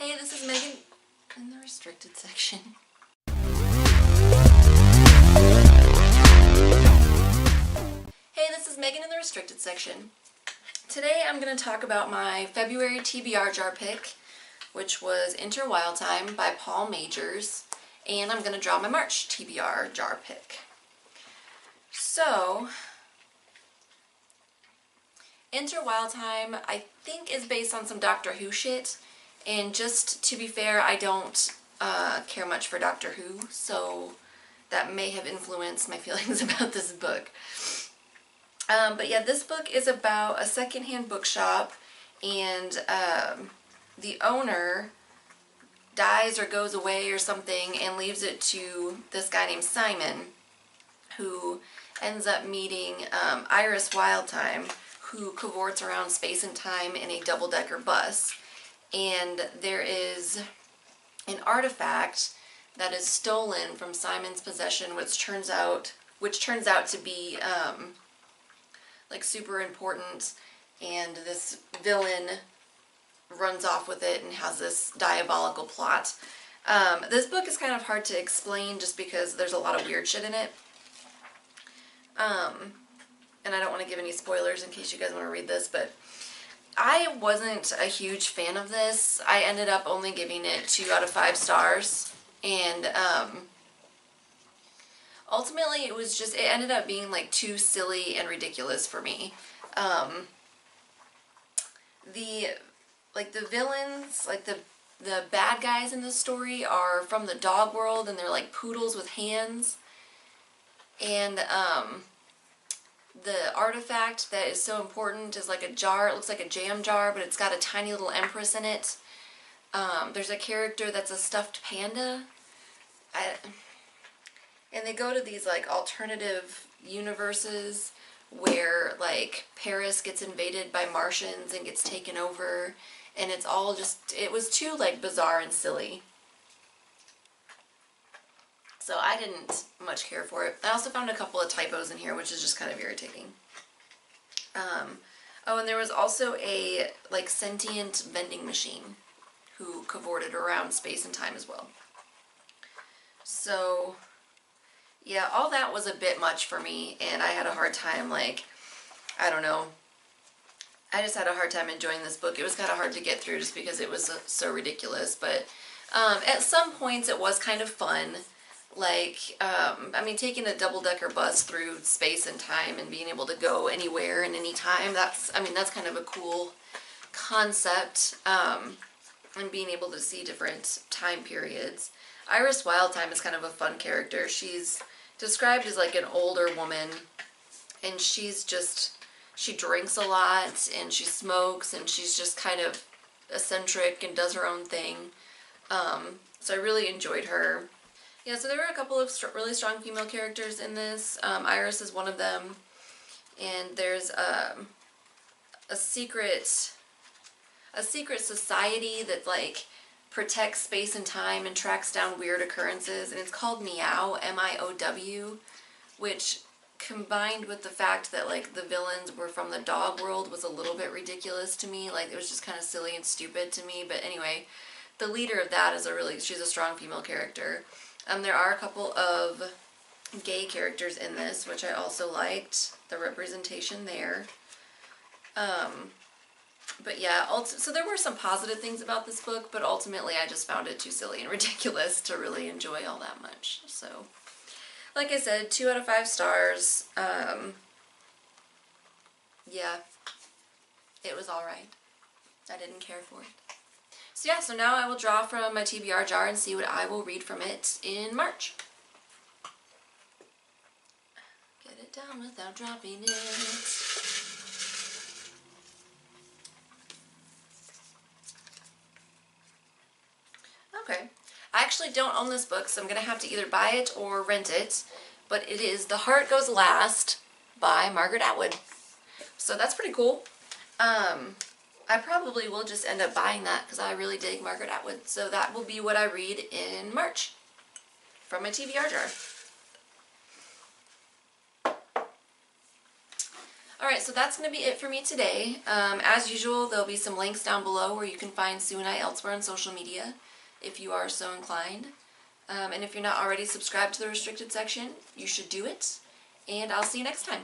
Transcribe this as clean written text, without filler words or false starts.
Hey, this is Megan in the restricted section. Hey, this is Megan in the restricted section. Today I'm going to talk about my February TBR jar pick, which was Enter Wildthyme by Paul Magyrs, and I'm going to draw my March TBR jar pick. So, Enter Wildthyme, I think, is based on some Doctor Who shit, and just to be fair, I don't care much for Doctor Who, so that may have influenced my feelings about this book. But yeah, this book is about a secondhand bookshop, and the owner dies or goes away or something and leaves it to this guy named Simon, who ends up meeting Iris Wildthyme, who cavorts around space and time in a double-decker bus. And there is an artifact that is stolen from Simon's possession, which turns out to be like super important, and this villain runs off with it and has this diabolical plot. This book is kind of hard to explain just because there's a lot of weird shit in it. And I don't want to give any spoilers in case you guys want to read this, but I wasn't a huge fan of this. I ended up only giving it 2 out of 5 stars, and ultimately it ended up being like too silly and ridiculous for me. The villains, like the bad guys in this story are from the dog world, and they're like poodles with hands. And the artifact that is so important is like a jar. It looks like a jam jar, but it's got a tiny little empress in it. There's a character that's a stuffed panda. And they go to these like alternative universes where like Paris gets invaded by Martians and gets taken over, and it's all just, it was too like bizarre and silly. So I didn't much care for it. I also found a couple of typos in here, which is just kind of irritating. Oh, and there was also a like sentient vending machine who cavorted around space and time as well. So yeah, all that was a bit much for me, and I had a hard time, like, I don't know. I just had a hard time enjoying this book. It was kind of hard to get through just because it was so ridiculous, but at some points it was kind of fun. Like, I mean, taking a double-decker bus through space and time and being able to go anywhere and anytime, that's kind of a cool concept, and being able to see different time periods. Iris Wildthyme is kind of a fun character. She's described as like an older woman, and she drinks a lot, and she smokes, and she's just kind of eccentric and does her own thing. So I really enjoyed her. Yeah, so there were a couple of really strong female characters in this. Iris is one of them, and there's a secret society that like protects space and time and tracks down weird occurrences, and it's called Meow, M-I-O-W, which combined with the fact that like the villains were from the dog world was a little bit ridiculous to me. Like, it was just kind of silly and stupid to me. But anyway, the leader of that is she's a strong female character. There are a couple of gay characters in this, which I also liked, the representation there. But yeah, so there were some positive things about this book, but ultimately I just found it too silly and ridiculous to really enjoy all that much. So, like I said, 2 out of 5 stars. Yeah, it was alright. I didn't care for it. So yeah, so now I will draw from my TBR jar and see what I will read from it in March. Get it down without dropping it. Okay. I actually don't own this book, so I'm going to have to either buy it or rent it. But it is The Heart Goes Last by Margaret Atwood. So that's pretty cool. I probably will just end up buying that because I really dig Margaret Atwood. So that will be what I read in March from my TBR jar. Alright, so that's going to be it for me today. As usual, there'll be some links down below where you can find Sue and I elsewhere on social media, if you are so inclined. And if you're not already subscribed to the restricted section, you should do it. And I'll see you next time.